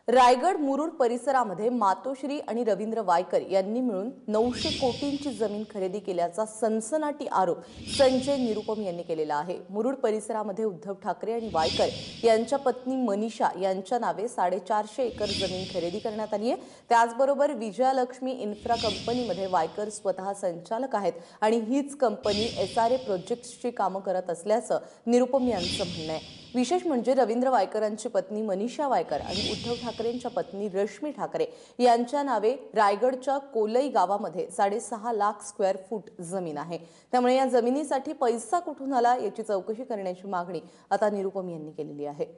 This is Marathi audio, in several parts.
रायगड मुरुड परिसरामध्ये मातोश्री आणि रवींद्र वायकर यांनी मिळून 900 कोटींची जमीन खरेदी केल्याचा सनसनाटी आरोप संजय निरुपम यांनी केलेला आहे। मुरुड परिसरामध्ये उद्धव ठाकरे आणि वायकर यांच्या पत्नी मनीषा यांच्या नावे 450 एकर जमीन खरेदी करण्यात आली आहे। त्याचबरोबर विजयलक्ष्मी इन्फ्रा कंपनीमध्ये वायकर स्वतः संचालक आहेत आणि हीच कंपनी SRA प्रोजेक्ट्सची कामे करत असल्याचं निरुपम यांचं म्हणणं आहे। विशेष म्हणजे रवींद्र वायकरांची पत्नी मनीषा वायकर आणि उद्धव ठाकरेंच्या पत्नी रश्मी ठाकरे यांच्या नावे रायगडच्या कोलई गावामध्ये 6.5 लाख स्क्वेअर फूट जमीन आहे। त्यामुळे या जमिनीसाठी पैसा कुठून आला याची चौकशी करण्याची मागणी आता निरुपम यांनी केलेली आहे।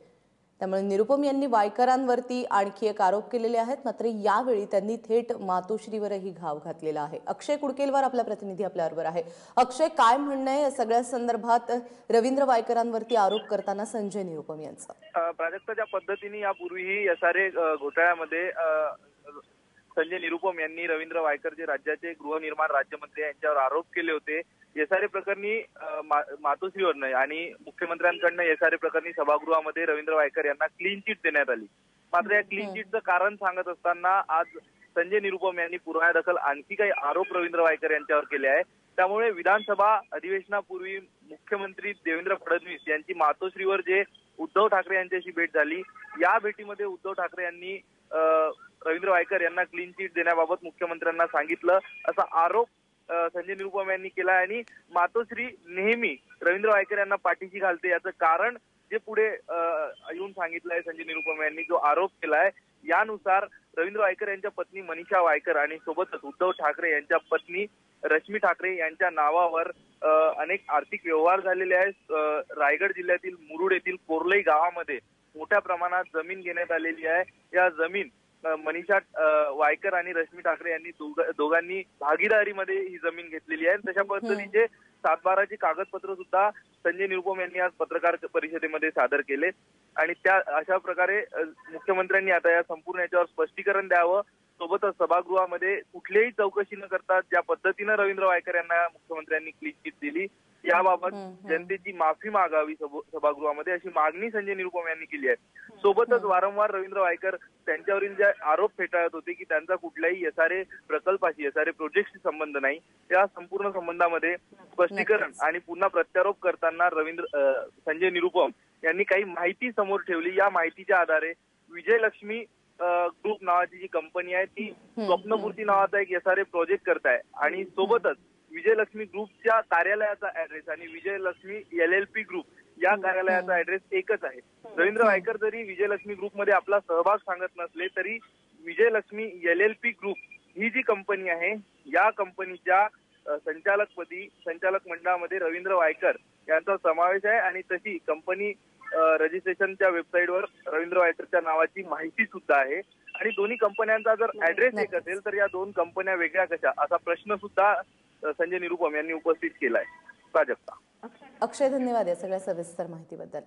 त्यामुळे निरुपम यांनी वायकरांवरती आणखी एक आरोप केलेले आहेत, मात्र यावेळी त्यांनी थेट मातोश्रीवरही घाव घातलेला आहे। अक्षय कुडकेलवार आपला प्रतिनिधी आपल्याबरोबर आहे। अक्षय, काय म्हणणं आहे या सगळ्या संदर्भात रवींद्र वायकरांवरती आरोप करताना संजय निरुपम यांचा? प्राजक्ता, ज्या पद्धतीने यापूर्वीही SRA घोटाळ्यामध्ये संजय निरुपम यांनी रवींद्र वायकर जे राज्याचे गृहनिर्माण राज्यमंत्री यांच्यावर आरोप केले होते, SRA प्रकरणी मातोश्रीवरनं आणि मुख्यमंत्र्यांकडनं SRA प्रकरणी सभागृहामध्ये रवींद्र वायकर यांना क्लीन चिट देण्यात आली। मात्र या क्लीन चिटचं कारण सांगत असताना आज संजय निरुपम यांनी पुराव्यादाखल आणखी काही आरोप रवींद्र वायकर यांच्यावर केले आहे। त्यामुळे विधानसभा अधिवेशनापूर्वी मुख्यमंत्री देवेंद्र फडणवीस यांची मातोश्रीवर जे उद्धव ठाकरे यांच्याशी भेट झाली, या भेटीमध्ये उद्धव ठाकरे यांनी रवींद्र वायकर यांना क्लीन चिट देण्याबाबत मुख्यमंत्र्यांना सांगितलं, असा आरोप संजय निरुपम यांनी केला। आणि मातोश्री नेहमी रवींद्र वायकर यांना पाठीशी घालते याचं कारण जे पुढे येऊन सांगितलंय संजय निरुपम यांनी, जो आरोप केलाय यानुसार रवींद्र वायकर यांच्या पत्नी मनीषा वायकर आणि सोबतच उद्धव ठाकरे यांच्या पत्नी रश्मी ठाकरे यांच्या नावावर अनेक आर्थिक व्यवहार झालेले आहेत। रायगड जिल्ह्यातील मुरुड येथील कोरलई गावामध्ये मोठ्या प्रमाणात जमीन घेण्यात आलेली आहे। या जमीन मनीषा वायकर आणि रश्मी ठाकरे यांनी दोघांनी भागीदारीमध्ये ही जमीन घेतलेली आहे। तशा पद्धतीचे सातबाराचे कागदपत्र सुद्धा संजय निरुपम यांनी आज पत्रकार परिषदेमध्ये सादर केले आणि त्या अशा प्रकारे मुख्यमंत्र्यांनी आता या संपूर्ण याच्यावर स्पष्टीकरण द्यावं। सोबतच सभागृहामध्ये कुठलीही चौकशी न करता ज्या पद्धतीनं रवींद्र वायकर यांना मुख्यमंत्र्यांनी क्लीन चिट दिली याबाबत जनतेची माफी मागावी सभागृहामध्ये, अशी मागणी संजय निरुपम यांनी केली आहे। सोबतच वारंवार रवींद्र वायकर त्यांच्यावरील जे आरोप फेटाळत होते की त्यांचा कुठल्याही SRA प्रकल्पाशी SRA प्रोजेक्टशी संबंध नाही, या संपूर्ण संबंधामध्ये स्पष्टीकरण आणि पुन्हा प्रत्यारोप करताना संजय निरुपम यांनी काही माहिती समोर ठेवली। या माहितीच्या आधारे विजयलक्ष्मी ग्रुप नावाची जी कंपनी आहे ती स्वप्नपूर्ती नावाचा एक SRA प्रोजेक्ट करत आहे आणि सोबतच विजयलक्ष्मी ग्रुपच्या कार्यालयाचा ऍड्रेस आणि विजयलक्ष्मी LLP ग्रुप या कार्यालयाचा ऍड्रेस एकच आहे। रवींद्र वायकर जरी विजयलक्ष्मी ग्रुपमध्ये आपला सहभाग सांगत नसले तरी विजयलक्ष्मी LLP ग्रुप ही जी कंपनी आहे या कंपनीच्या संचालक मंडळामध्ये रवींद्र वायकर यांचा समावेश आहे आणि तशी कंपनी रजिस्ट्रेशनच्या वेबसाईटवर रवींद्र वायकरच्या नावाची माहिती सुद्धा आहे। आणि दोन्ही कंपन्यांचा जर ऍड्रेस एक असेल तर या दोन कंपन्या वेगळ्या कशा, असा प्रश्न सुद्धा संजय निरुपम यांनी उपस्थित केलाय। प्राजक्ता, अक्षय, धन्यवाद या सगळ्या सविस्तर माहितीबद्दल।